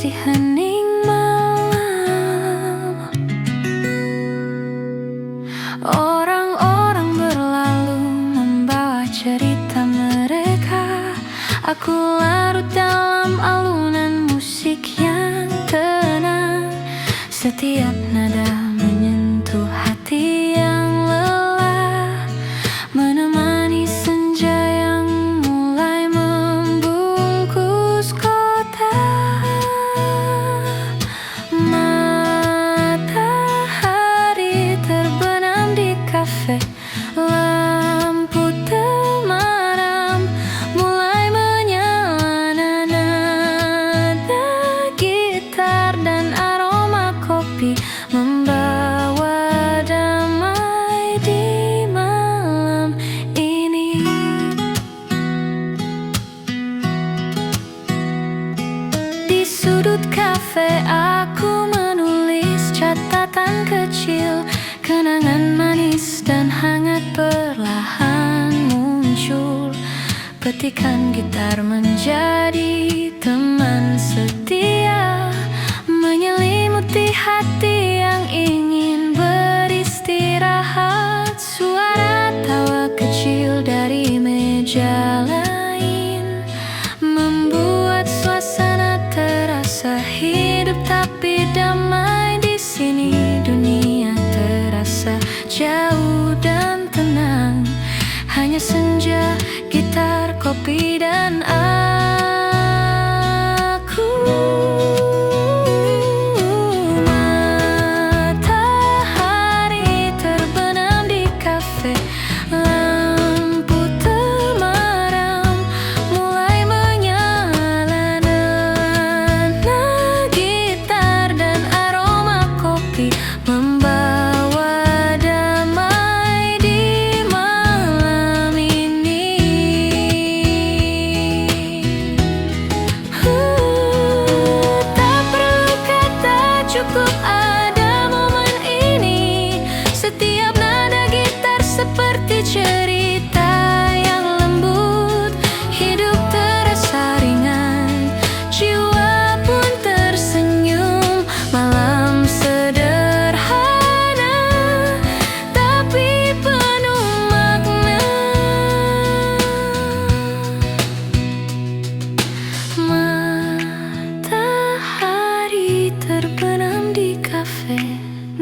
masih hening malam. Orang-orang berlalu membawa cerita mereka. Aku larut dalam alunan musik yang tenang. Setiap nada menyentuh hati yang lelah, menemani senja yang mulai membungkus kota. Matahari terbenam di kafe, lampu temaram mulai menyala. Nada gitar dan aroma kopi membawa damai di malam ini. Di sudut kafe aku menulis catatan kecil. Kenangan manis dan hangat perlahan muncul. Petikan gitar menjadi teman setia, menyelimuti hati yang ingin beristirahat. Suara tawa kecil dari meja lain membuat suasana terasa hidup tapi damai. Di sini dunia terasa jauh dan tenang, hanya senja, gitar, kopi, dan aku. Matahari terbenam di kafe, lampu temaram mulai menyala. Nada gitar dan aroma kopi membawa damai di malam ini. Tak perlu kata, cukup ada momen ini. Setiap nada gitar seperti cerita yang lembut. Hidup terasa ringan, jiwa pun tersenyum. Malam sederhana tapi penuh makna. Matahari terbenam di kafe,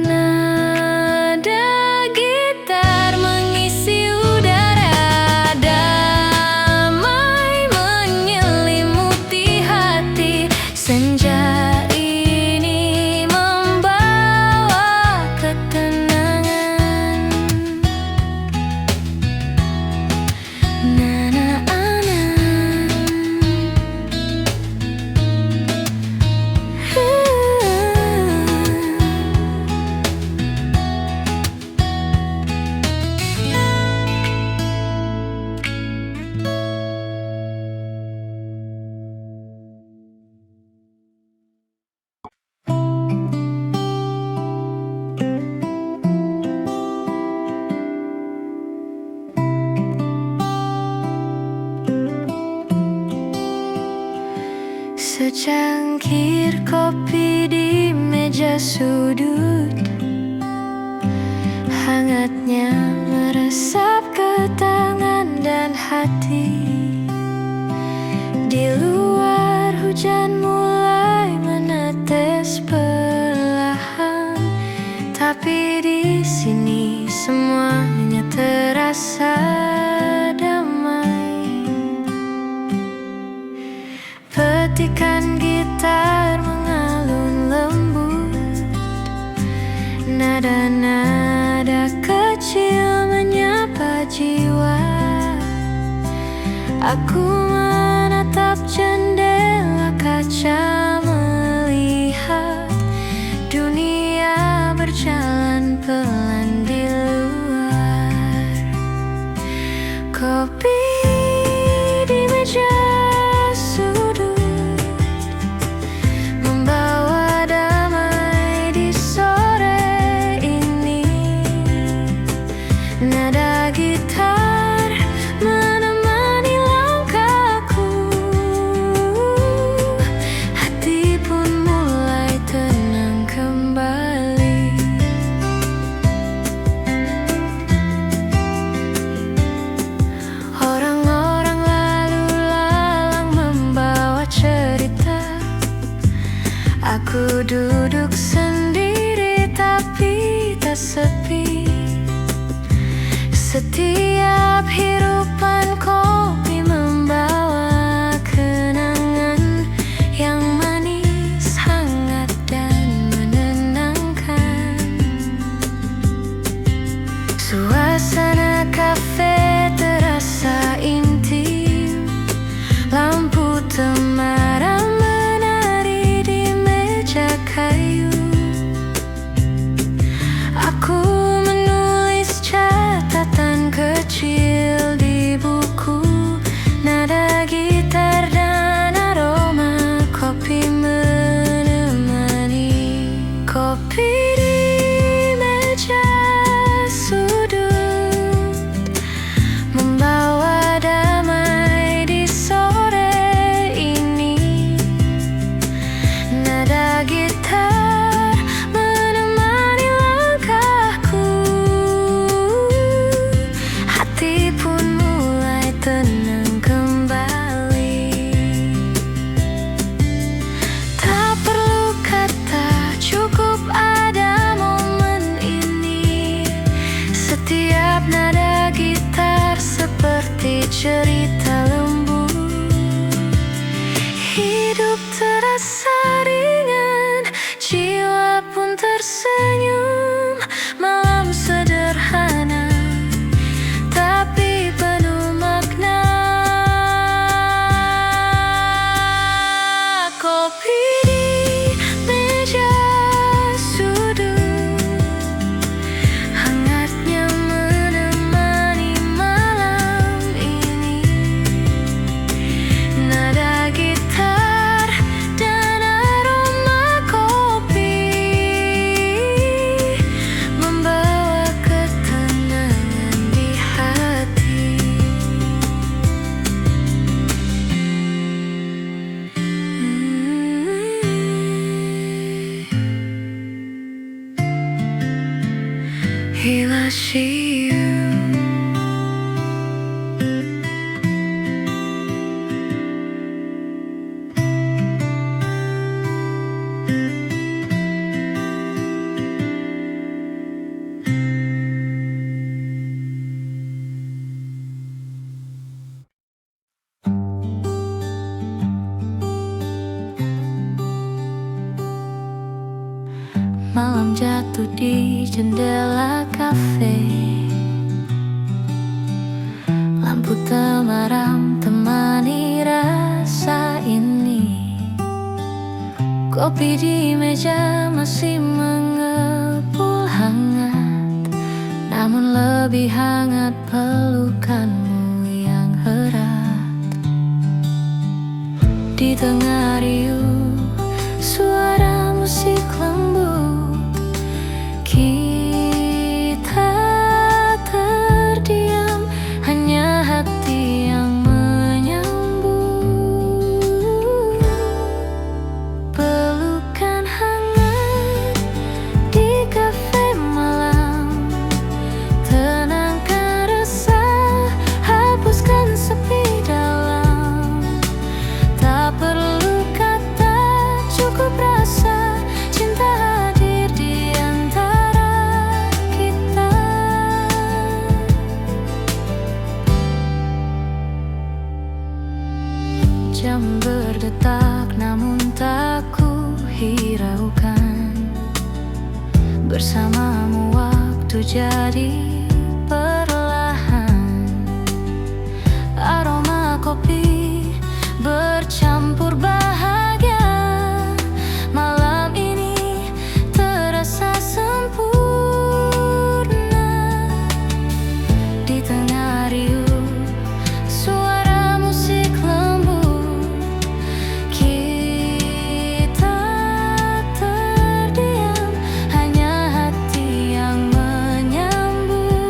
nada gitar mengisi udara. Damai menyelimuti hati. Senja ini membawa ketenangan. Secangkir kopi di meja sudut, hangatnya meresap ke tangan dan hati. Di luar hujan mulai menetes perlahan, tapi di sini semuanya terasa damai. Petikan gitar mengalun lembut, nada-nada kecil menyapa jiwa. Aku menatap jendela kaca, melihat dunia berjalan pelan di luar. Kopi di meja sudut membawa damai di sore ini. Nada gitar menemani langkahku. Aku duduk sendiri tapi tak sepi. Setiap hirupan kopi membawa kenangan yang manis, hangat dan menenangkan. Suasana kafe terasa intim, lampu temaram menari di meja kayu. Aku menulis catatan kecil di buku, nada gitar dan aroma kopi menemani. Kopi di meja sudut membawa damai di sore ini. Nada gitar menemani langkahku, hati pun mulai tenang kembali. Tak perlu kata, cukup ada momen ini. Setiap nada gitar seperti cerita lembut. Hidup terasa ringan, jiwa pun tersenyum. Malam sederhana tapi penuh makna. Kopi di meja sudut, hangatnya menemani malam ini. Nada gitar dan aroma kopi membawa ketenangan di hati. Hilashiu. Malam jatuh di jendela kafe, lampu temaram temani rasa ini. Kopi di meja masih mengepul hangat, namun lebih hangat pelukanmu yang erat. Di tengah riuh suara musik lembut, kita terdiam, hanya hati yang menyambut. Pelukan hangat di kafe malam, tenangkan resah, hapuskan sepi dalam. Tak perlu kata, cukup rasa, cinta hadir di antara kita. Jam berdetak namun tak ku hiraukan. Bersamamu waktu jadi perlahan. Aroma kopi bercampur bahagia. Malam ini terasa sempurna. Di tengah riuh suara musik lembut, kita terdiam, hanya hati yang menyambut.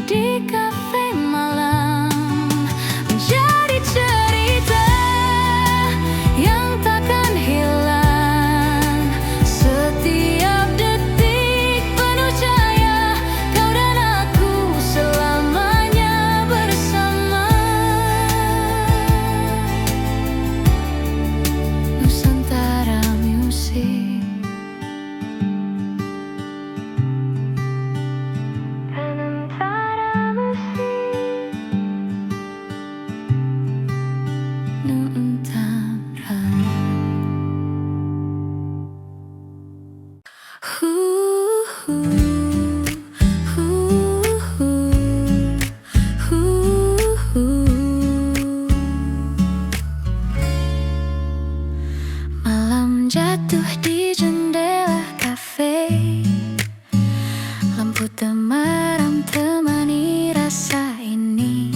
di kafe malam menjadi cerita yang takkan hilang. Setiap detik penuh cahaya, kau dan aku selamanya bersama. Nusantara Music. Malam jatuh di jendela kafe, lampu temaram temani rasa ini.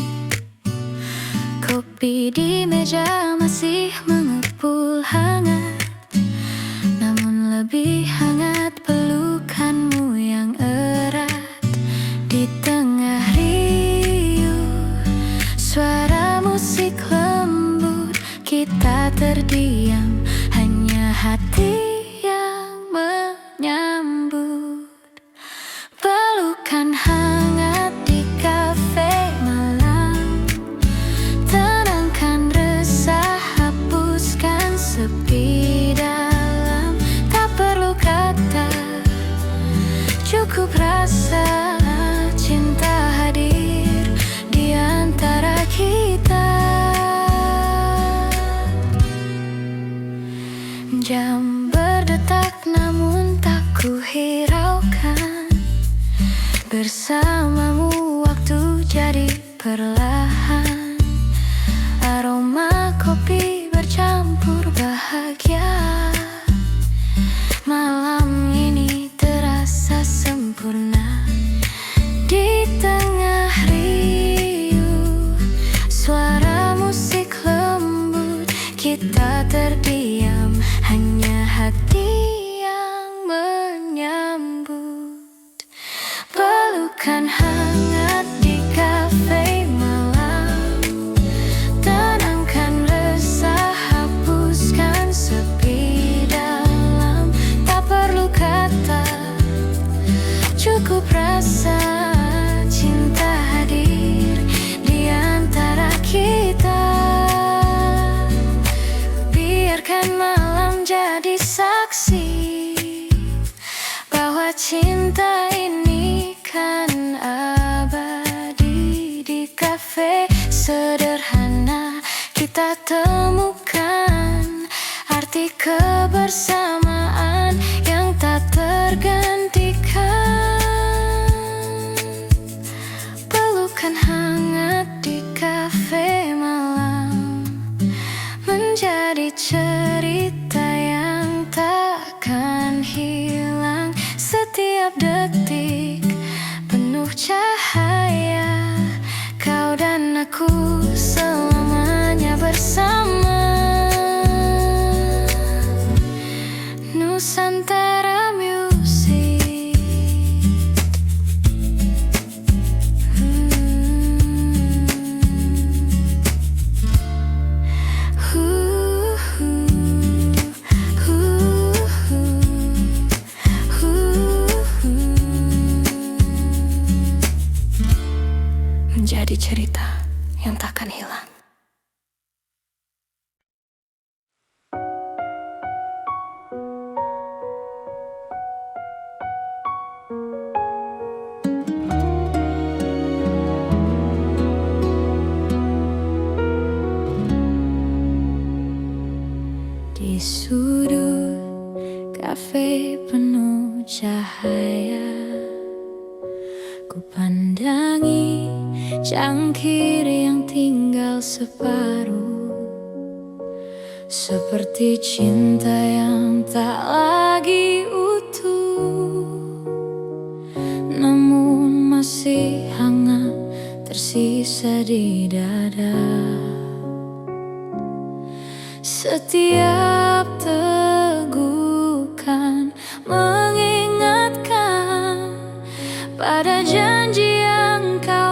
Kopi di meja masih mengepul hangat, namun lebih hangat pelukanmu yang erat. Di tengah riuh suara musik lembut, kita terdiam, hanya hati yang menyambut. Pelukan hangat di kafe malam, tenangkan resah, hapuskan sepi dalam. Tak perlu kata, cukup rasa cinta hadir di antara kita. Jam berdetak namun tak ku hiraukan, bersamamu waktu jadi perlahan. Aroma kopi bercampur bahagia, malam ini terasa sempurna. Di tengah riuh suara musik lembut, kita terdiam, hanya hati yang menyambut. Pelukan hangat di kafe malam, tenangkan resah, hapuskan sepi dalam. Tak perlu kata, cukup rasa cinta hadir di antara kita. Biarkan malam jadi saksi bahwa cinta ini kan abadi. Di kafe sederhana kita temukan arti kebersamaan yang tak tergantikan. Pelukan hangat di kafe malam menjadi cerita yang takkan hilang. Setiap detik penuh cahaya, kau dan aku selamanya bersama. Nusantara Music. Menjadi cerita yang takkan hilang. Di sudut kafe penuh cahaya, ku pandangi cangkir yang tinggal separuh, seperti cinta yang tak lagi utuh, namun masih hangat tersisa di dada. Setiap tegukan mengingatkan pada janji yang kau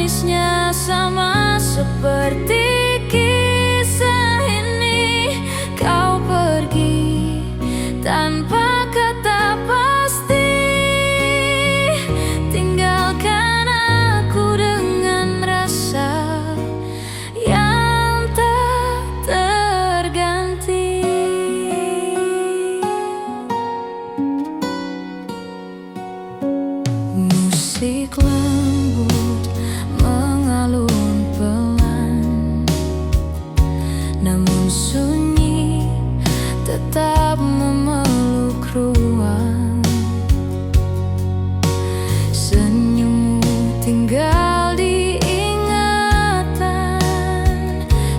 manisnya sama seperti kisah ini. Kau pergi tanpa kata pasti, tinggalkan aku dengan rasa yang tak terganti. Musik lembut mengalun pelan, namun sunyi tetap memeluk ruang. Senyummu tinggal di ingatan,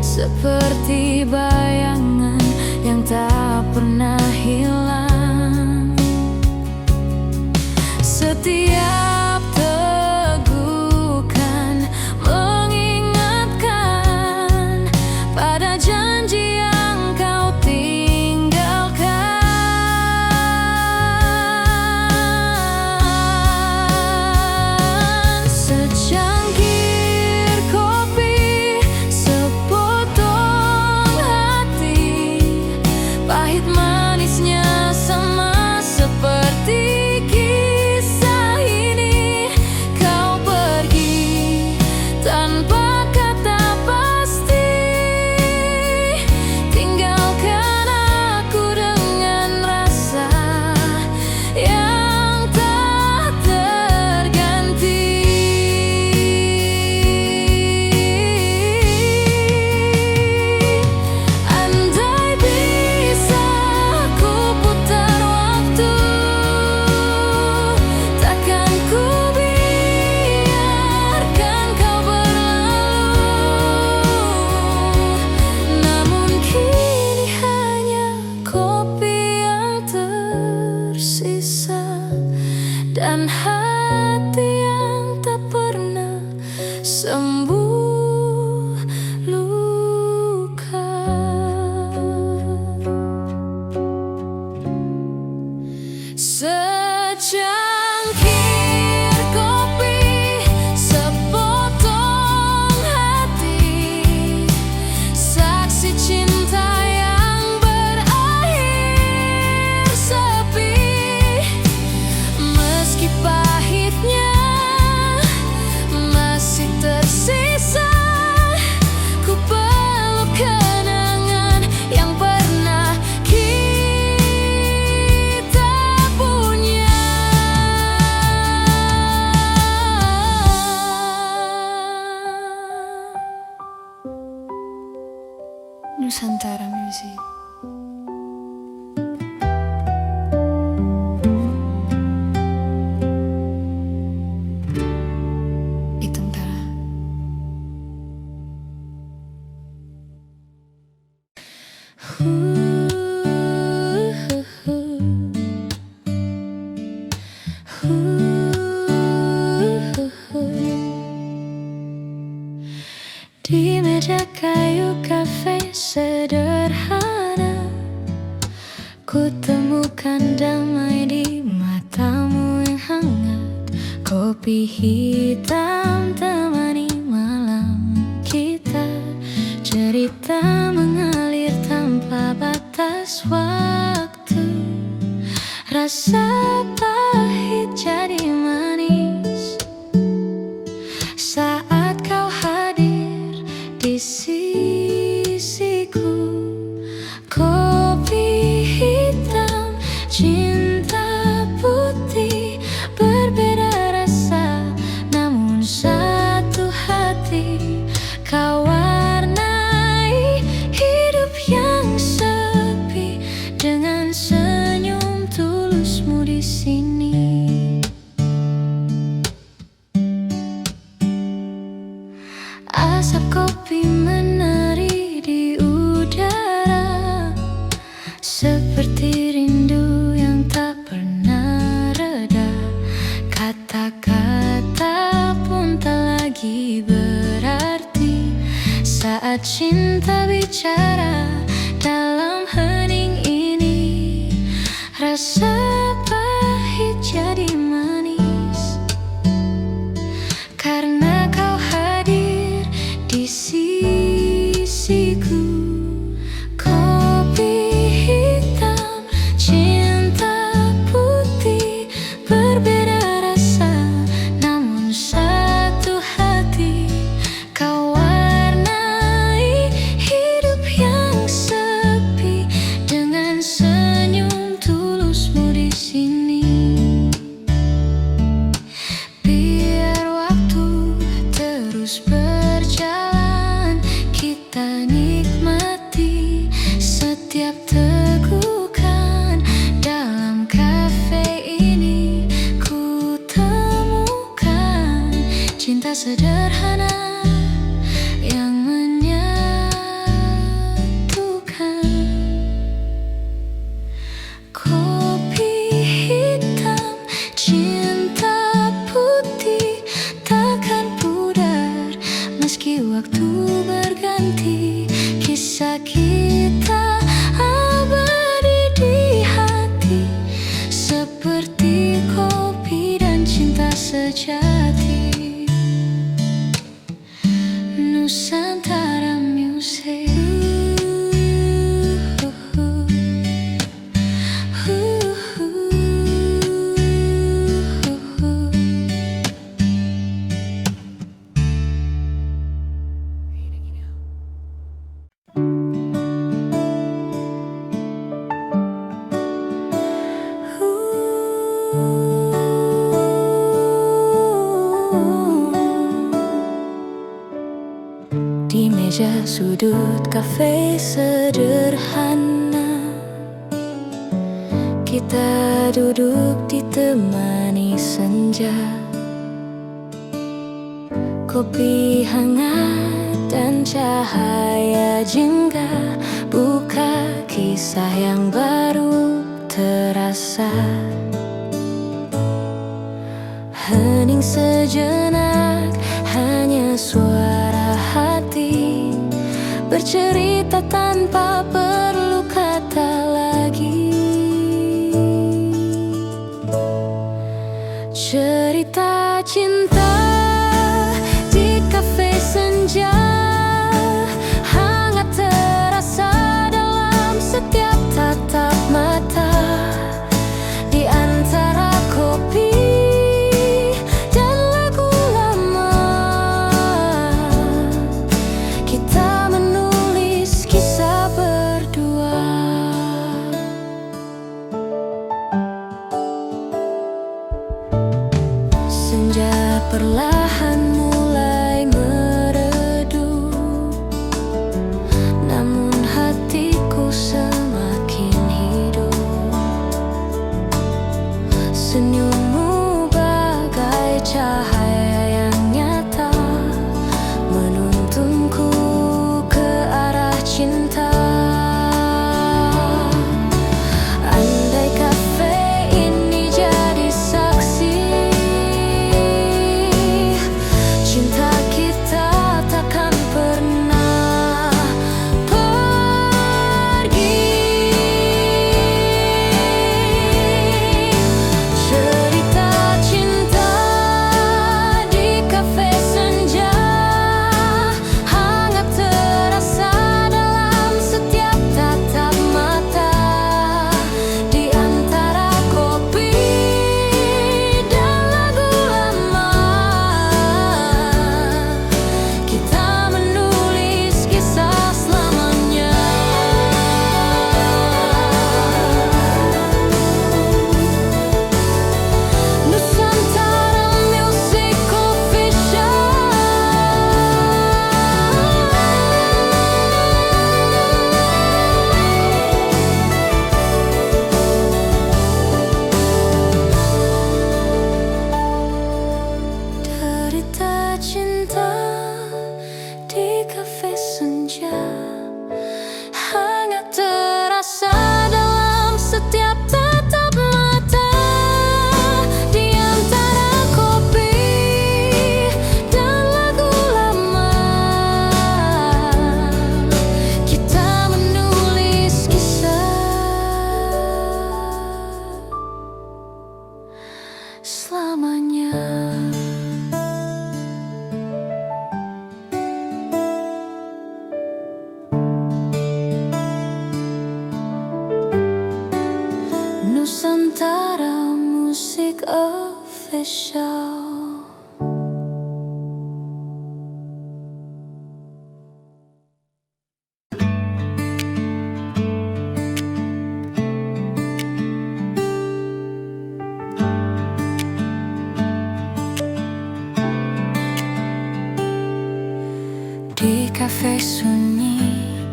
seperti bayangan yang tak pernah hilang. Setiap tegukan mengingatkan pada janji yang kau tinggalkan. Secangkir kopi, sepotong hati, pahit manisnya sama seperti dan hati yang tak pernah sembuh luka. Secangkir kopi, sepotong hati, saksi cinta yang berakhir sepi. Meski pahitnya masih tersisa, ku peluk kenangan yang pernah kita punya. Nusantara Music. Di meja kayu kafe sederhana, ku temukan damai di matamu yang hangat. Kopi hitam temani malam kita, cerita mengalir tanpa batas waktu. Rasa pahit jadi manis saat kau hadir di sisiku. Kopi hitam, cinta putih, berbeda rasa namun satu hati. Kau warnai hidup yang sepi dengan senyum tulusmu di sini. Asap kopi menari di udara, seperti rindu yang tak pernah reda. Kata-kata pun tak lagi berarti saat cinta bicara dalam hening ini. Rasa pahit jadi manis karena kau sederhana yang menyatukan. Kopi hitam, cinta putih takkan pudar meski waktu berganti. Kisah kita abadi di hati, seperti kopi dan cinta sejati. Nusantara Music. Di meja sudut kafe sederhana, kita duduk ditemani senja. Kopi hangat dan cahaya jingga, buka kisah yang baru terasa. Hening sejenak, hanya suara hati bercerita tanpa perlu kata lagi. Cerita cinta di kafe senja, hangat terasa dalam setiap tatap mata. Di antara kopi dan lagu lama, kita menulis kisah berdua. Senja perlahan mulai meredup, namun hatiku semakin hidup. Senyummu bagai cahaya yang nyata, menuntunku ke arah cinta. Andai kafe ini jadi saksi, cinta kita takkan pernah pergi. Cerita cinta di kafe senja, hangat terasa dalam setiap tatap mata. Di antara kopi dan lagu lama, kita menulis kisah selamanya. Nusantara Music Official. Derita cinta di kafe senja, hangat terasa dalam setiap tatap mata. Di antara kopi dan lagu lama, kita menulis kisah selamanya. Nusantara Music Official. Di kafe sunyi,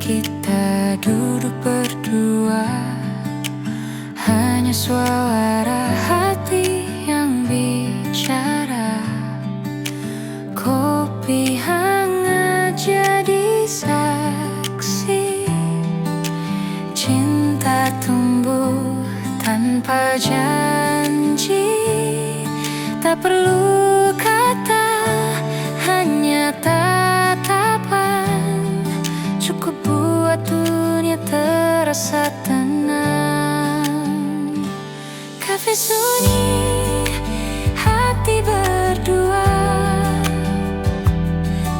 kita duduk berdua, hanya suara hati yang bicara. Kopi berjanji, tak perlu kata, hanya tatapan, cukup buat dunia terasa tenang. Kafe sunyi, hati berdua,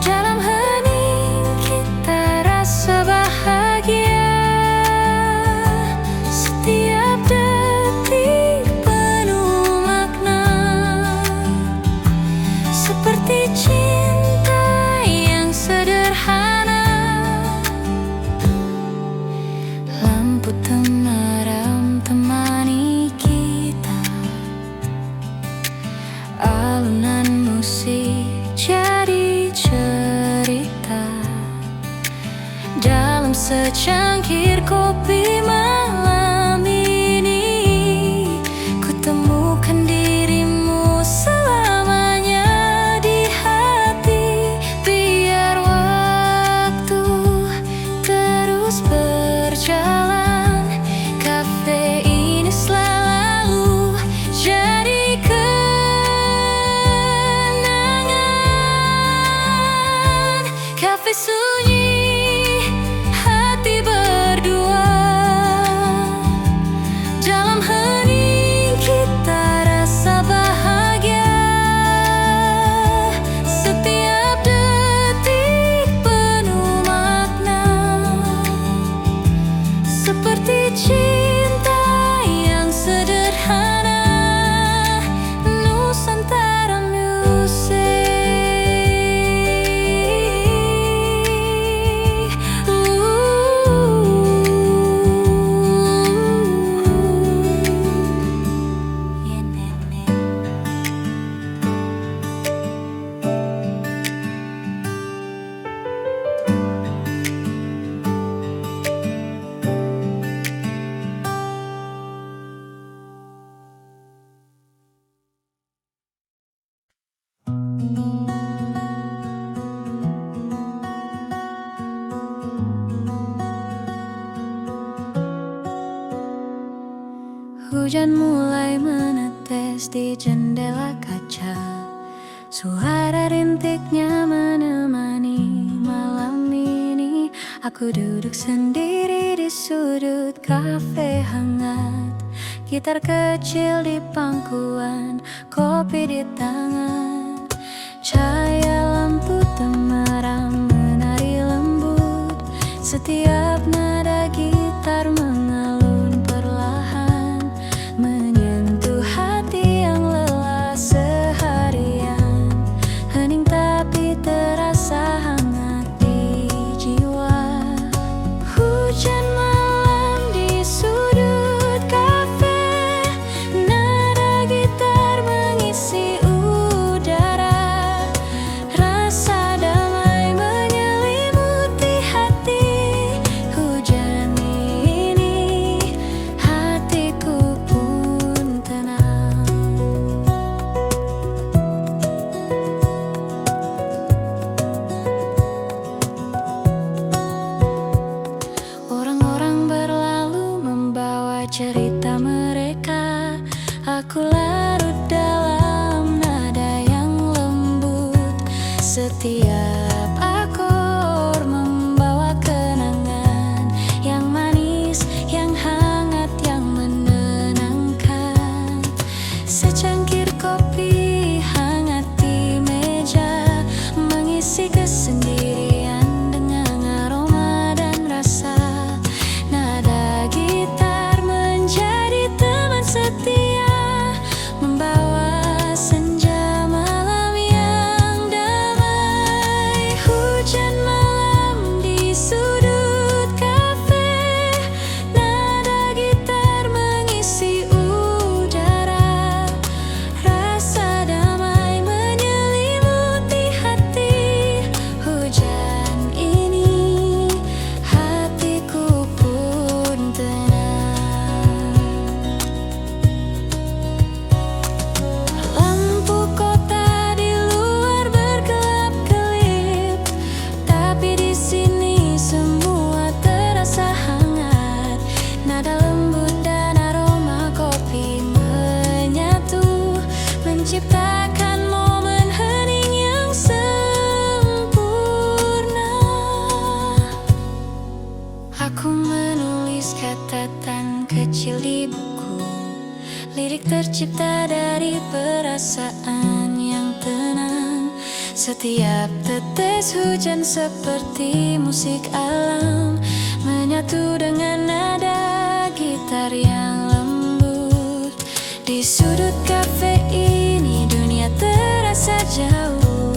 dalam hening kita rasa bahagia. Setiap detik penuh makna, seperti cinta yang sederhana. Lampu temaram temani kita, alunan musik jadi cerita. Dalam secangkir kopi malam ini, ku temukan dirimu selamanya di hati. Biar waktu terus berjalan, kafe ini selalu jadi kenangan. Kafe sunyi, hati berdua, dalam hening kita rasa bahagia. Setiap detik penuh makna, seperti cinta yang sederhana. Nusantara Music. Hujan mulai menetes di jendela kaca, suara rintiknya menemani malam ini. Aku duduk sendiri di sudut kafe hangat, gitar kecil di pangkuan, kopi di tangan. Cahaya lampu temaram menari lembut, setiap nada gitar mengalun perlahan, menyentuh hati yang lelah seharian. Hening tapi terasa hangat di jiwa. Hujan malam di sudut kafe, nada gitar mengisi udara. Rasa damai menyelimuti hati. perasaan yang tenang. Setiap tetes hujan seperti musik alam, menyatu dengan nada gitar yang lembut. Di sudut kafe ini dunia terasa jauh,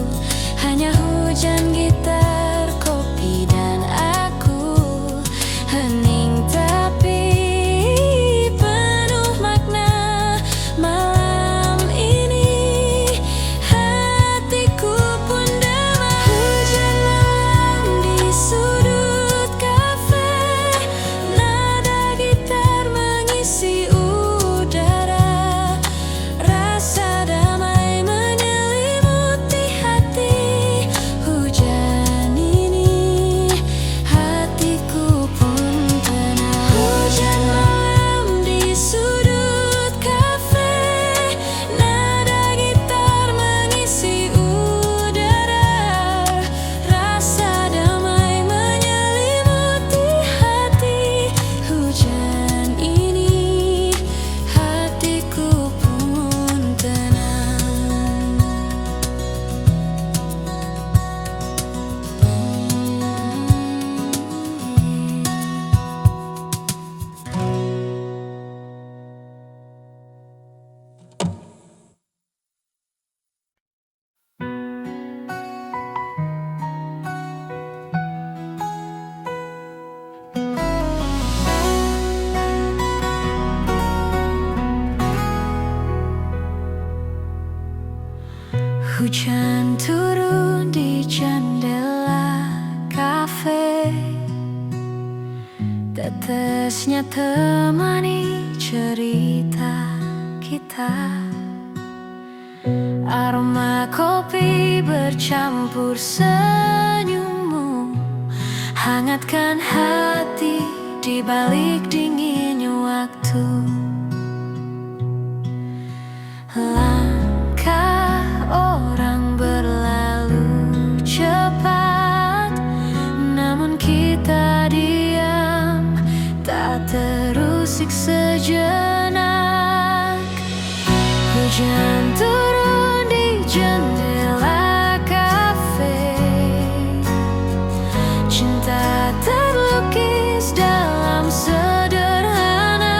hanya hujan, gitar, kopi, dan aku. Hening tapi penuh makna. Malam ini hatiku pun damai. Hujan malam di sudut kafe, nada gitar mengisi udara. Rasa damai menyelimuti hati. Hujan ini hatiku pun tenang. Hujan malam di sudut kafe, nada gitar mengisi udara. Rasa damai menyelimuti hati. Hujan ini hatiku pun tenang. Hujan turun di jendela kafe, tetesnya temani cerita kita. Aroma kopi bercampur senyummu, hangatkan hati di balik dinginnya waktu. Langkah orang berlalu cepat, namun kita diam, tak terusik sejenak. Hujan turun di jendela kafe, cinta terlukis dalam sederhana.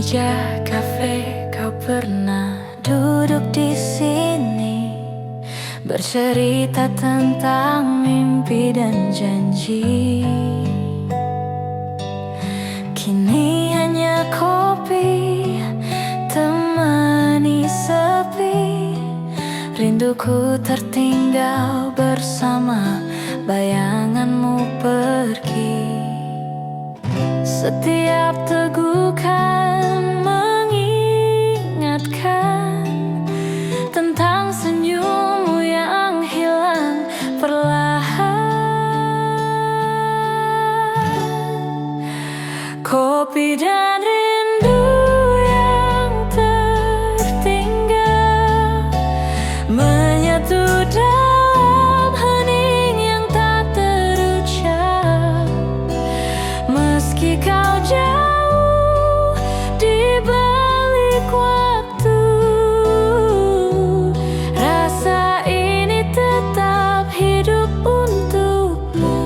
meja kafe kau pernah duduk di sini, bercerita tentang mimpi dan janji. Kini hanya kopi temani sepi, rinduku tertinggal bersama bayanganmu pergi. Setiap tegukan mengingatkan tentang senyummu yang hilang perlahan. Kopi dan rindu yang tertinggal menyatu dalam hening yang tak terucap. Meski kau jauh di balik waktu, rasa ini tetap hidup untukmu.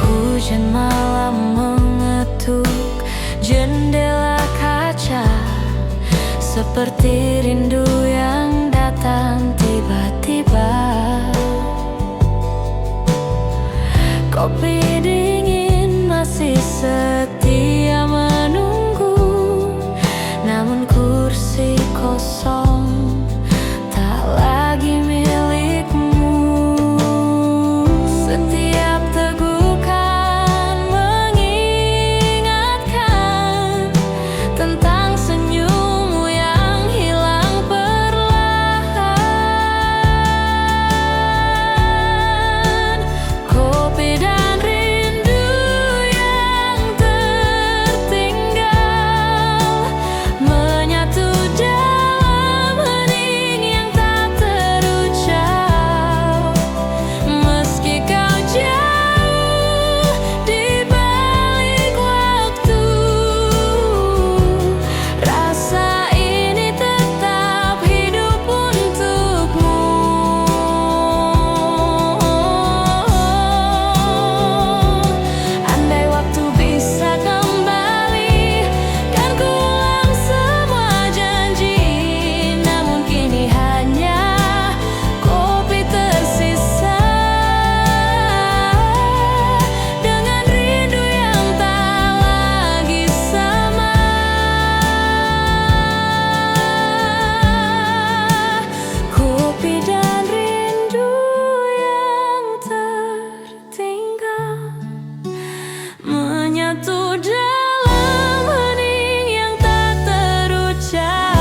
Hujan malam mengetuk jendela kaca, seperti rindu yang datang tiba-tiba. Kopi dingin masih setia menunggu, namun kursi kosong tak lagi milikmu. Setiap tegukan mengingatkan tentang senyummu yang hilang perlahan. Kopi dan rindu yang tertinggal menyatu dalam hening yang tak terucap. Meski kau jauh di balik waktu, rasa ini tetap hidup untukmu. Andai waktu bisa kembali, kan ku ulang semua janji. Namun kini hanya kopi tersisa, dengan rindu yang tak lagi sama. Kopi dan rindu yang tertinggal menyatu dalam hening yang tak terucap.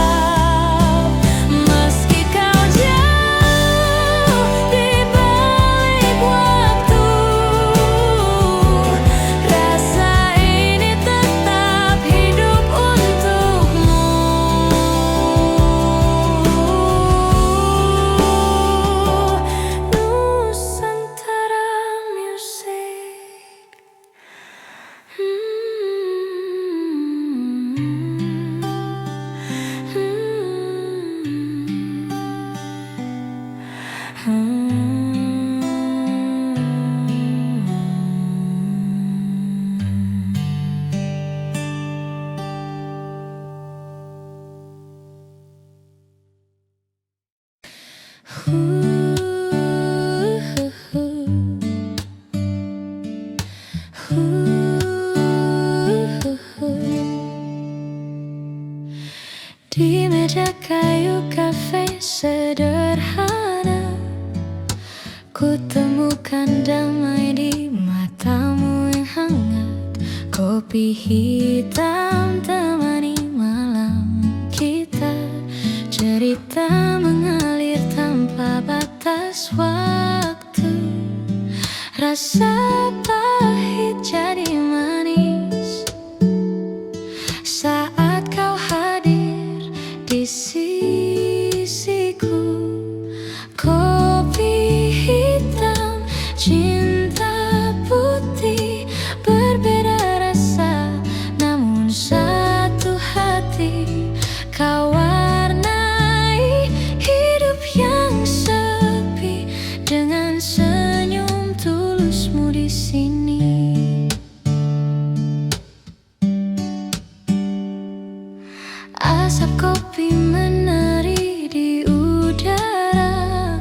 Meski kau jauh di balik waktu, rasa ini tetap hidup untukmu. Nusantara Music. Di meja kayu kafe sederhana, ku temukan damai di matamu yang hangat. Kopi hitam temani malam kita, cerita mengalir tanpa batas waktu. Rasa pahit jadi manis saat kau hadir di sisiku. Kopi hitam, cinta putih, berbeda rasa namun satu hati. Kau warnai hidup yang sepi dengan senyum tulusmu di sini. Asap kopi menari di udara,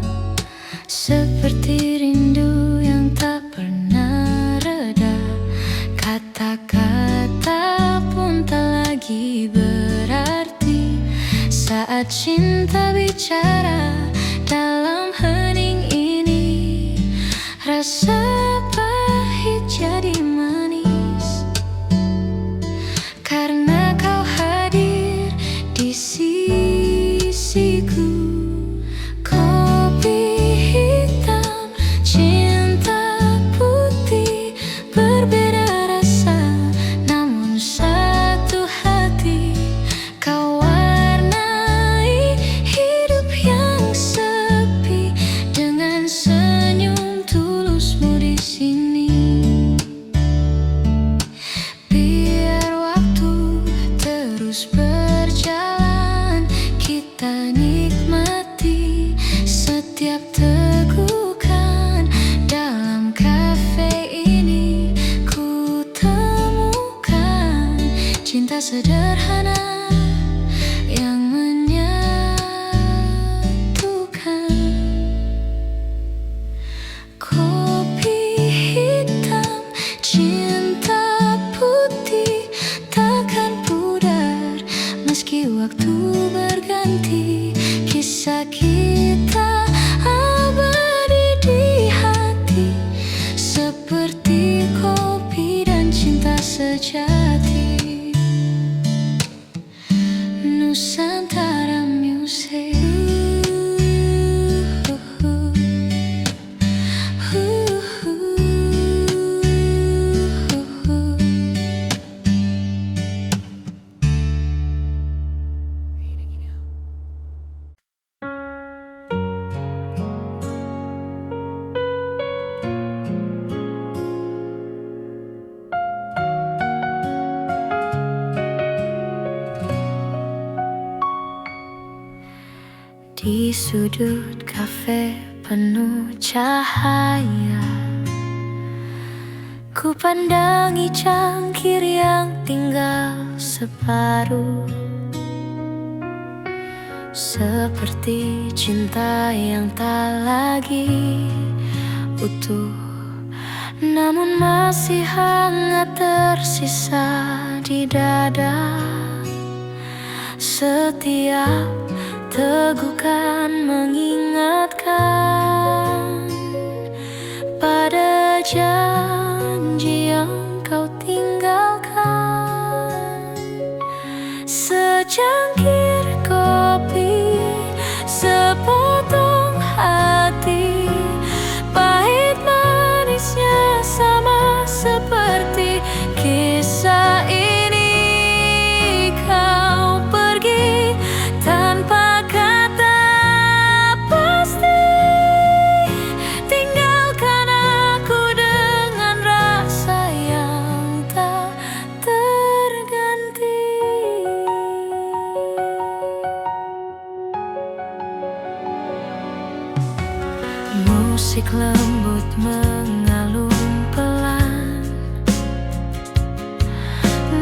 seperti rindu yang tak pernah reda. Kata-kata pun tak lagi berarti saat cinta bicara dalam hening ini. Rasa pahit jadi manis karena kau hadir di sisiku. Kopi hitam, cinta putih, berbeda rasa namun satu hati. Kau warnai hidup yang sepi dengan senyum tulusmu di sini. Biar waktu terus berjalan, kita nikmati setiap tegukan. Dalam kafe ini ku temukan cinta sederhana yang menyatukan. Kopi hitam, cinta putih, takkan pudar meski waktu berganti. Kisah kita abadi di hati, seperti kopi dan cinta sejati. Nusantara Music. Di sudut kafe penuh cahaya, ku pandangi cangkir yang tinggal separuh, seperti cinta yang tak lagi utuh, namun masih hangat tersisa di dada. Setiap tegukan mengingatkan pada janji yang kau tinggalkan. Secangkir kopi, sepotong hati, pahit manisnya sama seperti kisah ini. Kau pergi tanpa kata pasti, tinggalkan aku dengan rasa yang tak terganti. Musik lembut mengalun pelan,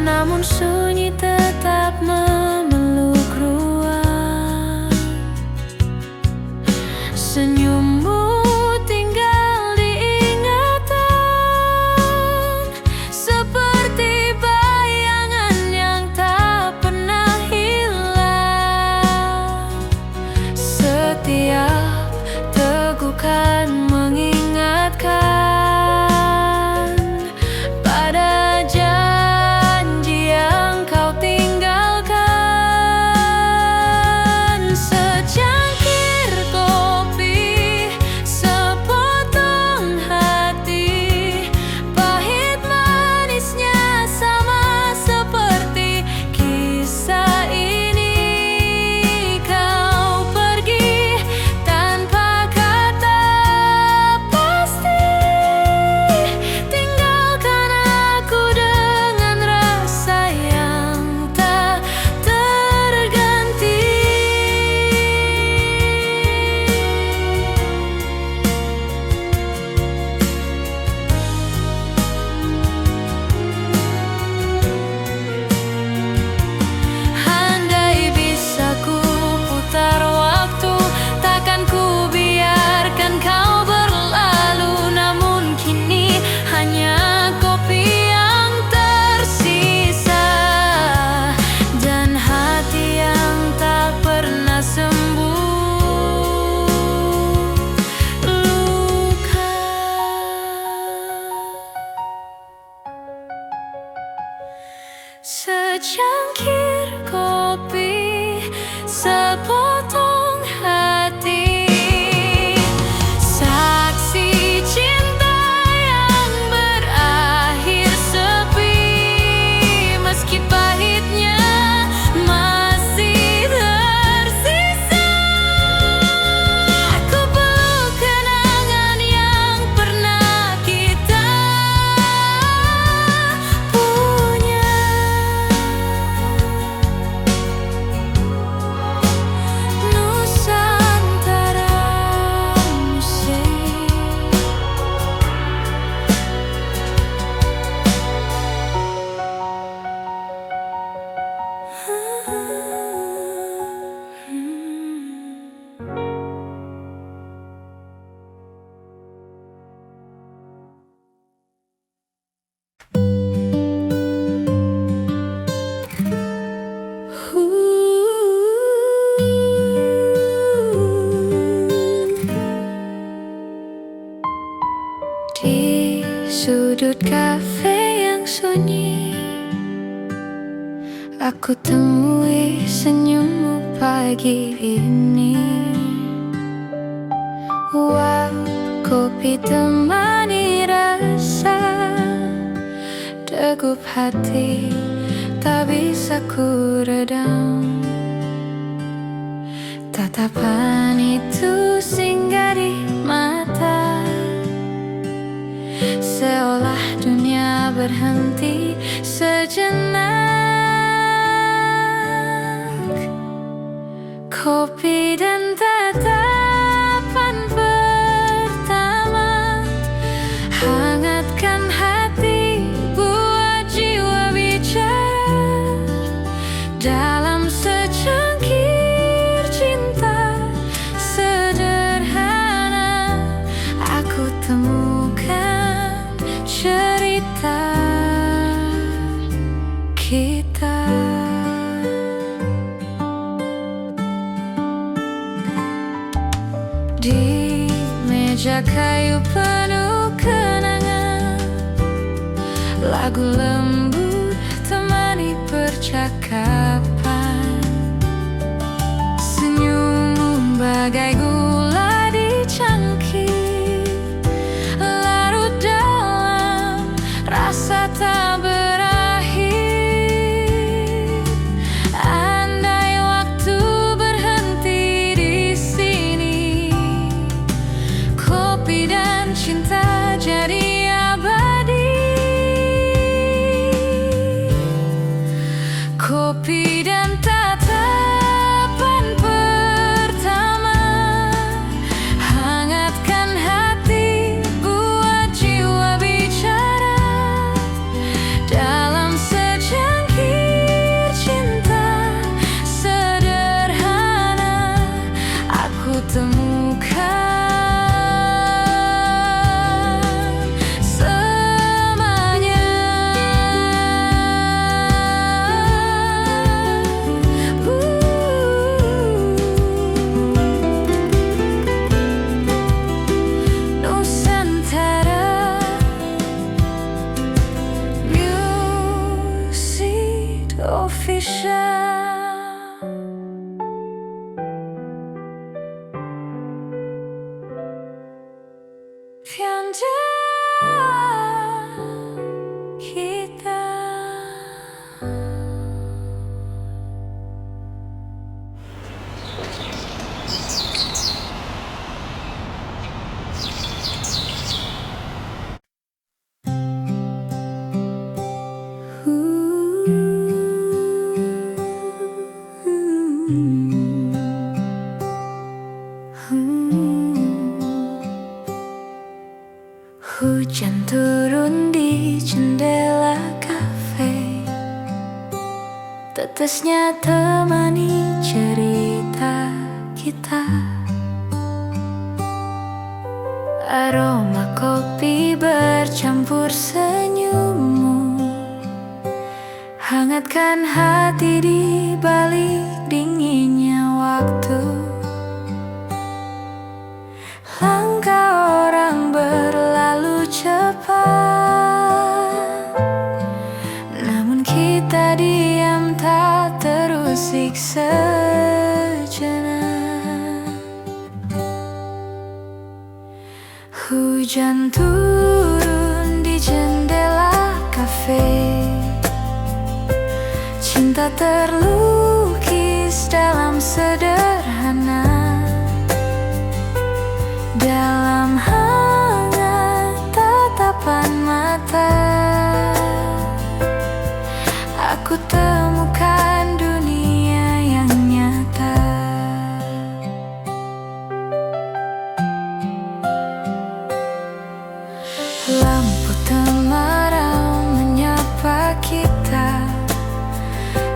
namun sunyi tetap memeluk ruang. Senyummu tinggal diingatan, seperti bayangan yang tak pernah hilang. Setiap tegukan mengingatkan Secangkir kopi, sepotong hati, saksi cinta yang berakhir sepi. Meski pahitnya masih tersisa, aku peluk kenangan yang pernah kita punya. Nusantara Musik. Di sudut kafe yang sunyi, aku temui senyummu pagi ini. Wow, kopi temani rasa degup hati, tak bisa ku redam. Tatapan itu singgah di mata, seolah dunia berhenti sejenak. Kopi dan tatapan pertama, hangatkan hati, buat jiwa bicara. Dalam secangkir cinta sederhana, aku temukan cerita kita. Di meja kayu penuh kenangan, lagu lembut temani percakapan. Senyummu bagai gula di cangkir, larut dalam rasa tak berakhir. Andai waktu berhenti di sini, kopi dan cinta jadi abadi. Kopi dan tatapan pertama, hangatkan hati, buat jiwa bicara. Dalam secangkir cinta sederhana, aku temukan semuanya. Nusantara Music Official. Pianja kita. Hujan turun di jendela kafe, tetesnya temani cerita kita. Aroma kopi bercampur senyummu, hangatkan hati di balik dinginnya waktu. Langkah orang berlalu cepat, namun kita di sejenak. Hujan turun di jendela kafe, cinta terlukis dalam sederhana, dalam hangat tatapan mata. Aku temukan dunia yang nyata. Lampu temaram menyapa kita,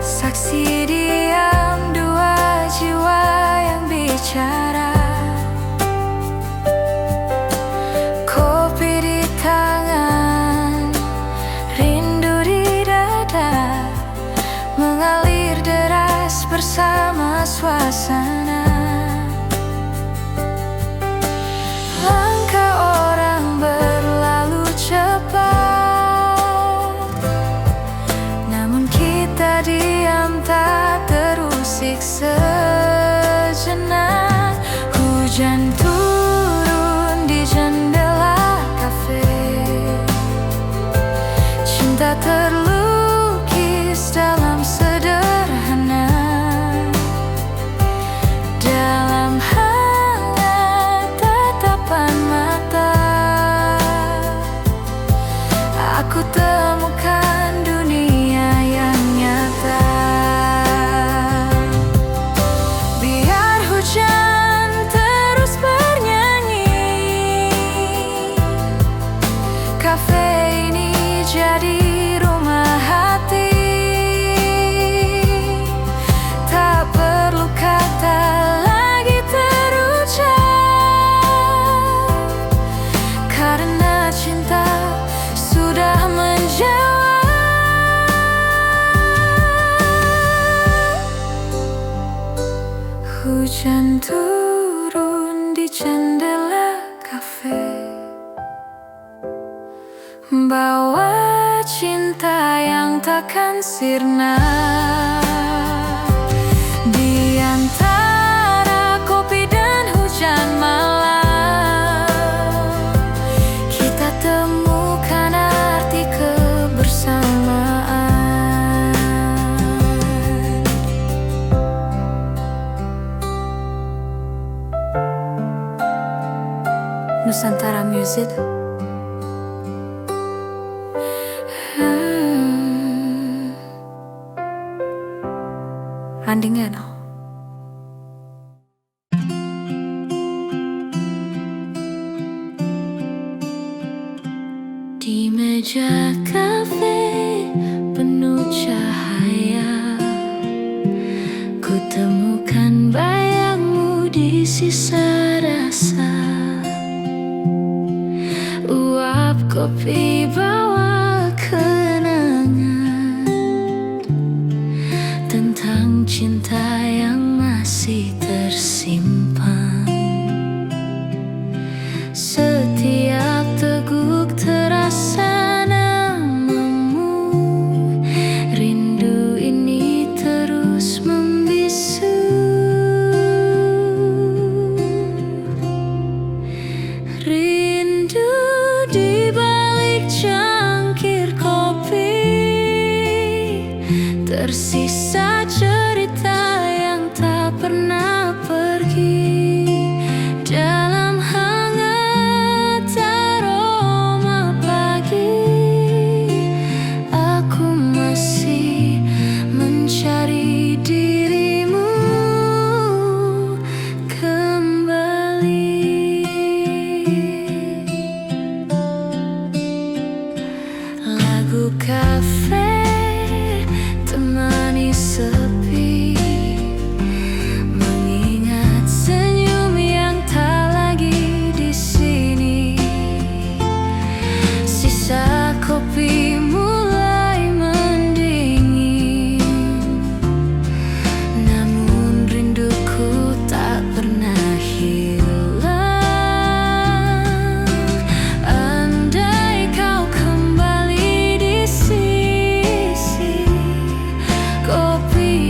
saksi diam dua jiwa yang bicara. Kopi di tangan, rindu di dada, mengalir deras bersama suasana. Langkah orang berlalu cepat, namun kita diam tak terusik sejenak. Hujan turun di jendela kafe, cinta terlukis dalam sederhana, dalam hangat tatapan mata. Aku temukan dunia yang nyata. Biar hujan terus bernyanyi, kafe ini jadi rumah hati. Tak perlu kata lagi terucap, karena cinta sudah menjawab. Hujan turun di jendela kafe, bawa cinta yang takkan sirna. Di antara kopi dan hujan malam, kita temukan arti kebersamaan. Nusantara Music. Andingeno. Di meja kafe penuh cahaya, ku temukan bayangmu di sisa rasa. Uap kopi bawa kenangan tentang cinta yang masih tersimpan. Setiap teguk terasa namamu, rindu ini terus membisu. Rindu di balik cangkir kopi, tersisa cerita yang tak pernah pergi. Dalam hangat aroma pagi, aku masih mencari dirimu kembali. Lagu kafe temani sepi, mengingat senyum yang tak lagi di sini. Sisa kopi mulai mendingin, namun rinduku tak pernah hilang. Andai kau kembali di sisi, kopi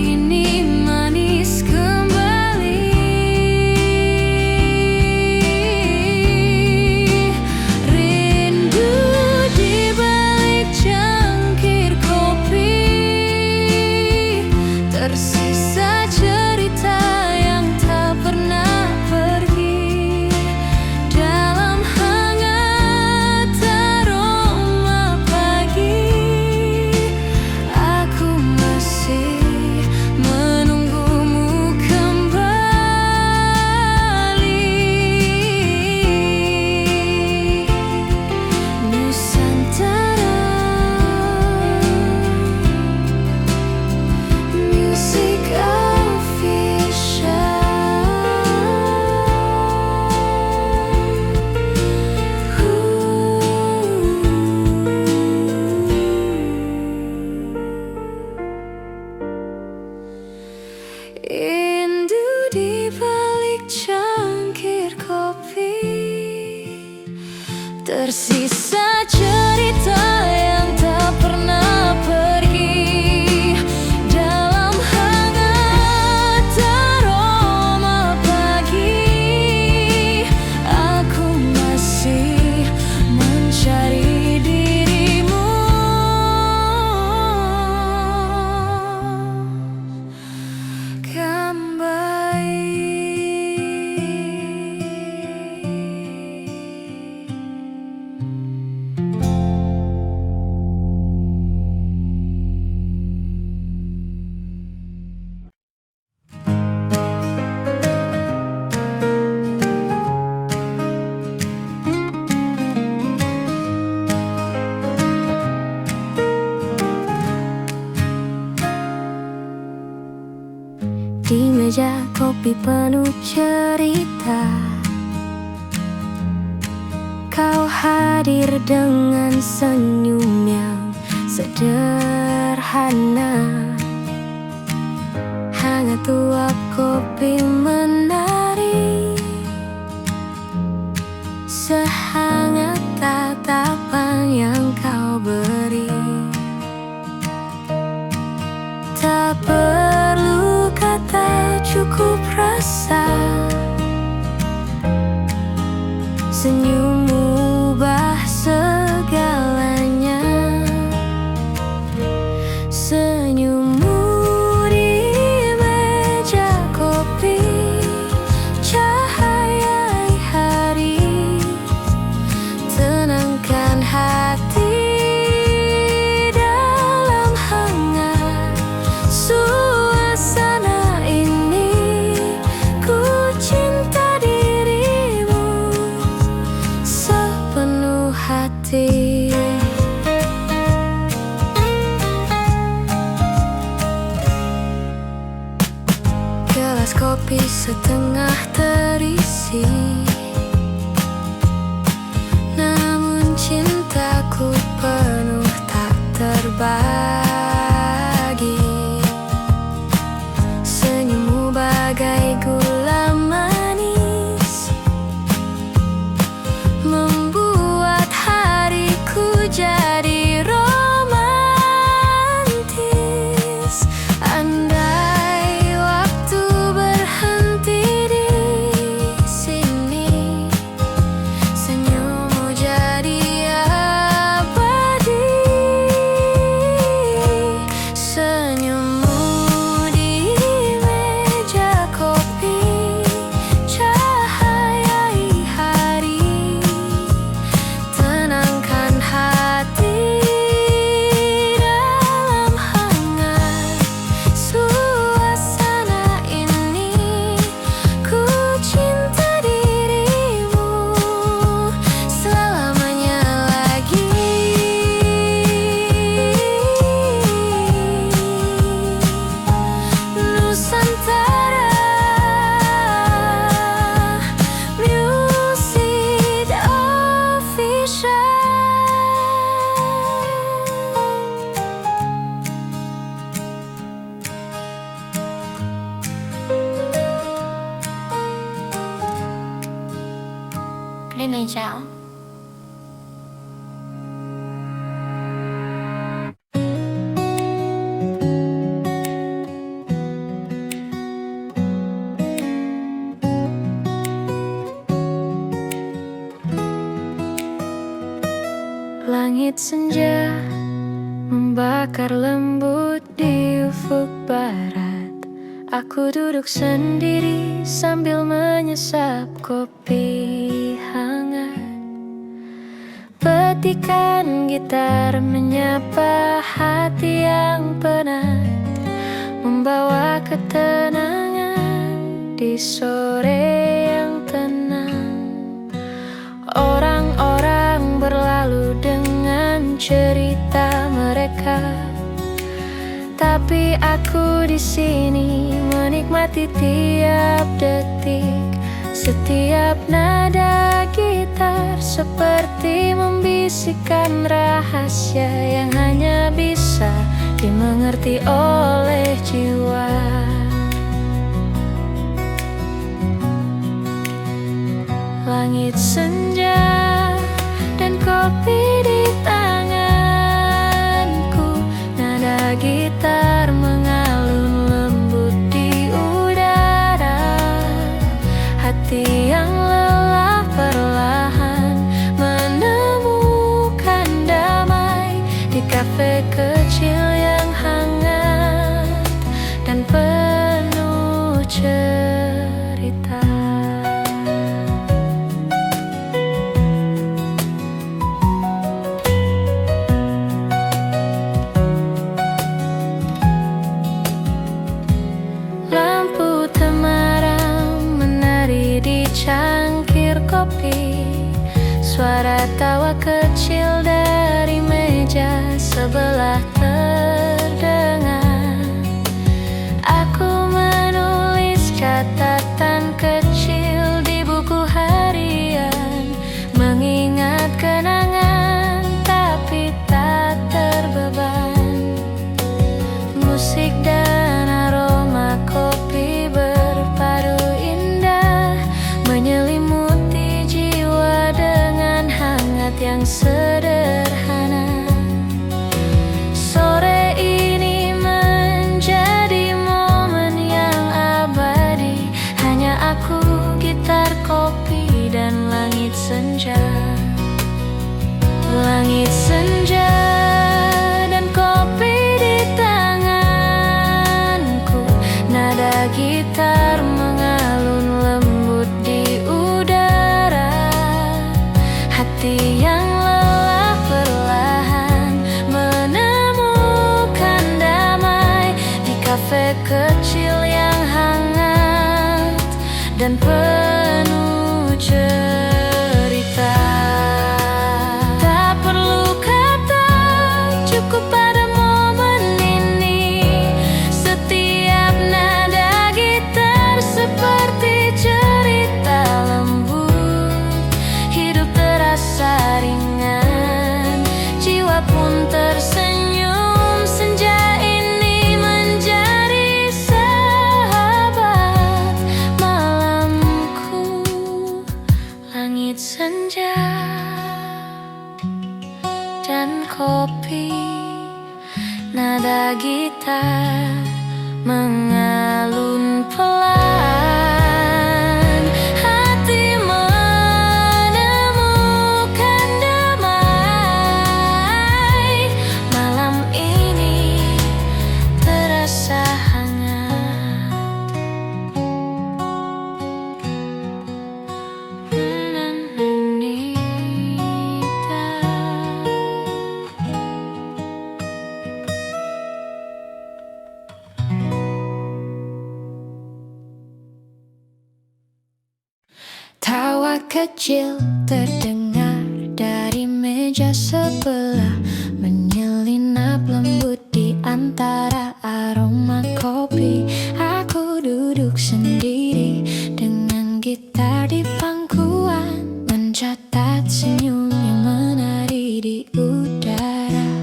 meja kopi penuh cerita. Kau hadir dengan senyum yang sederhana. Hangat uap kopi menari, sehangat tatapan yang kau beri. Tak perlu kata, cukup rasa. Senyummu ubah segalanya. Senyummu di meja kopi, cahaya hari, tenangkan hati dalam hangat suasana ini. Ku cinta dirimu sepenuh hati. Gelas kopi setengah terisi, namun cintaku penuh tak terbagi. Senyummu bagai gula manis, membuat hariku jadi romantis. Andai waktu berhenti di sini, senyummu jadi abadi. Senyummu di meja kopi, cahaya hari, tenangkan hati dalam hangat suasana ini. Ku cinta dirimu selamanya lagi. Nusantara Music Official. Lên này chào. Langit senja membakar lembut di ufuk barat. Aku duduk sendiri sambil menyesap kopi hangat. Petikan gitar menyapa hati yang penat, membawa ketenangan di sore yang tenang. Orang-orang berlalu dengan cerita mereka, tapi aku di sini menikmati tiap detik. Setiap nada gitar seperti membisikkan rahasia yang hanya bisa dimengerti oleh jiwa. Langit senja dan kopi di tanganku, nada gitar mengalun lembut di udara. Hati yang lelah perlahan menemukan damai di kafe kecil yang hangat dan penuh cerita. Cangkir kopi, suara tawa kecil dari meja sebelah terdengar. Aku menulis kecil yang hangat dan penuh cerita. Tak perlu kata, cukup pada momen ini. Setiap nada gitar seperti cerita lembut. Hidup terasa ringan, jiwa pun tersenyum. Senja ini menjadi sahabat malamku. Langit senja dan kopi, nada gitar mengalun pelan. Hati menemukan damai. Malam ini terasa hangat. Tawa kecil terdengar dari meja sebelah, menyelinap lembut di antara aroma kopi. Aku duduk sendiri dengan gitar di pangkuan, mencatat senyum yang menari di udara.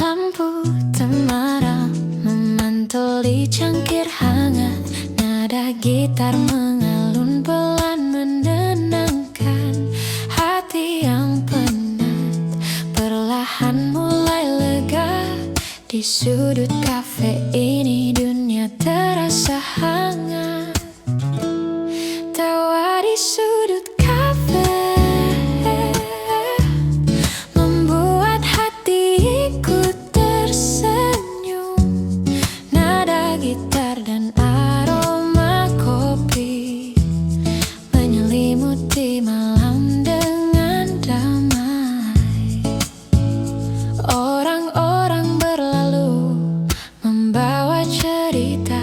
Lampu temaram memantul di cangkir hangat. Nada gitar mengalun pelan menenangkan hati yang penat. Perlahan mulai lega. Di sudut kafe ini dunia terasa hangat. Tawa di sudut kafe membuat hatiku tersenyum. Nada gitar dan aroma kopi menyelimuti malam dengan damai. Orang-orang berlalu membawa cerita.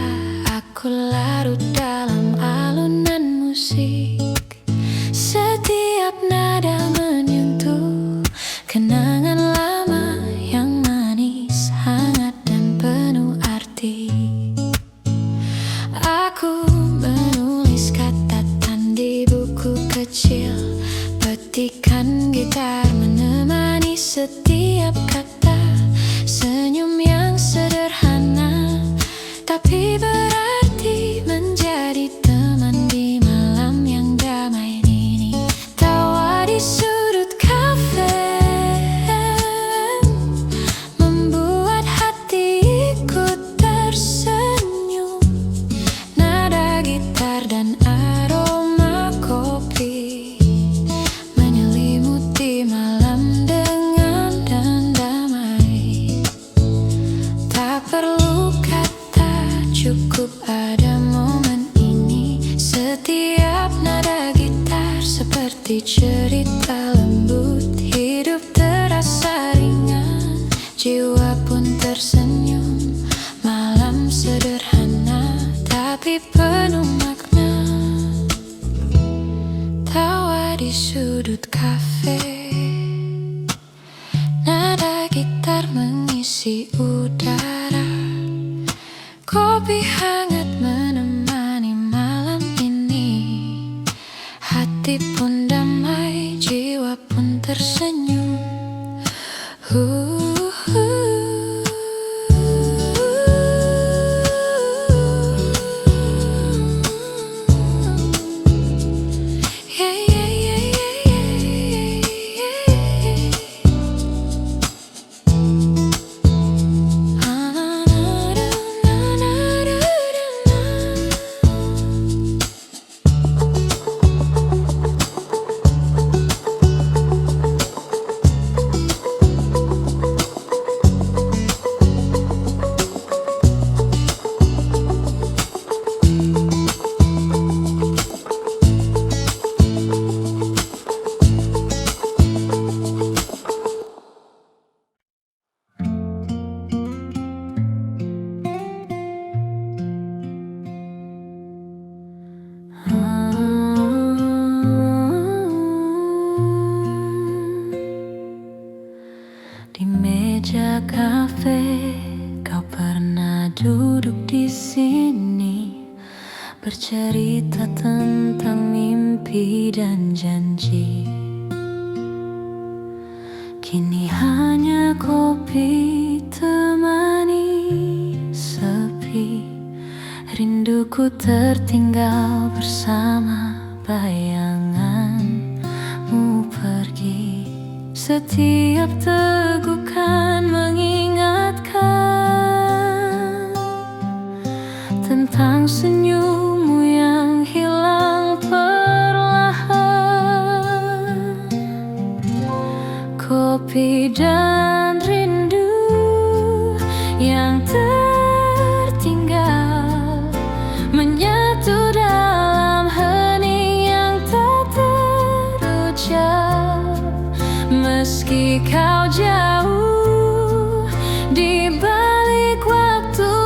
Aku larut dalam alunan musik. Setiap nada menyentuh kenangan lama yang manis, hangat dan penuh arti. Aku menulis catatan di buku kecil. Petikan gitar menemani setiap kata. Senyum yang sederhana tapi berarti, menjadi teman di malam yang damai ini. Tawa di sudut kafe membuat hatiku tersenyum. Nada gitar dan aroma kopi menyelimuti malam dengan damai. Tak perlu kata, cukup ada momen ini. Setiap nada gitar seperti cerita lembut. Hidup terasa ringan, jiwa pun tersenyum. Malam sederhana tapi penuh makna. Tawa di sudut kafe, nada gitar mengisi udara. Kopi hangat menemani malam ini. Hati pun damai, jiwa pun tersenyum. Yeah, yeah, yeah, yeah, yeah, yeah. meja kafe, kau pernah duduk di sini, bercerita tentang mimpi dan janji. Kini hanya kopi temani sepi, rinduku tertinggal bersama bayanganmu pergi. Setiap tegukan mengingatkan tentang senyummu yang hilang perlahan. Kopi dan rindu yang tertinggal menyatu dalam hening yang tak terucap. Meski kau jauh di balik waktu,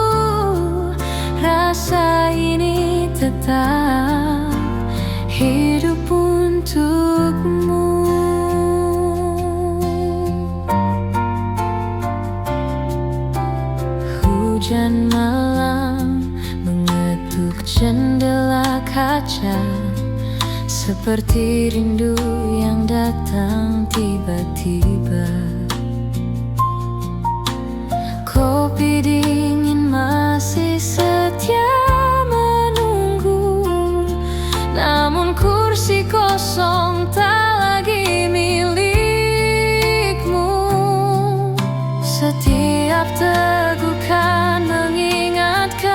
rasa ini tetap hidup untukmu. Hujan malam mengetuk jendela kaca, seperti rindu yang datang tiba-tiba. Kopi dingin masih setia menunggu, namun kursi kosong tak lagi milikmu. Setiap tegukan mengingatkan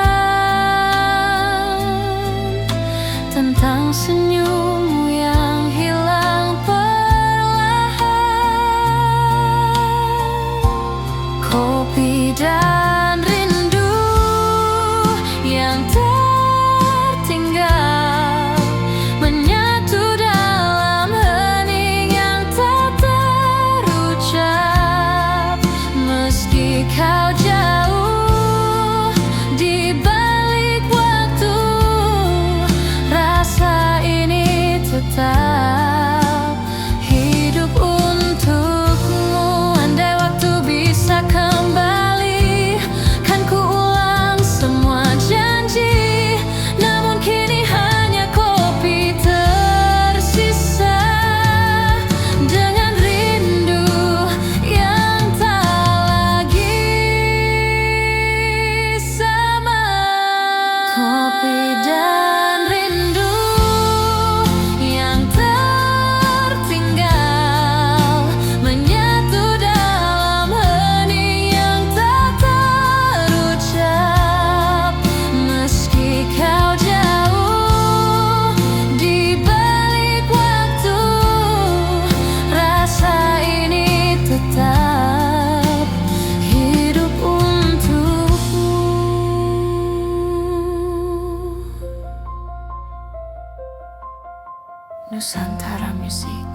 tentang senyummu yang hilang perlahan. Kopi dan rindu yang tertinggal menyatu dalam hening yang tak terucap. Meski kau jauh di balik waktu, rasa ini tetap hidup untukmu. Andai waktu bisa kembali, kan ku ulang semua janji. Namun kini hanya kopi tersisa, dengan rindu yang tak lagi sama. Kopi dan rindu yang tertinggal menyatu dalam hening yang tak terucap. Meski kau jauh di balik waktu, rasa ini tetap hidup untukmu. Nusantara Music.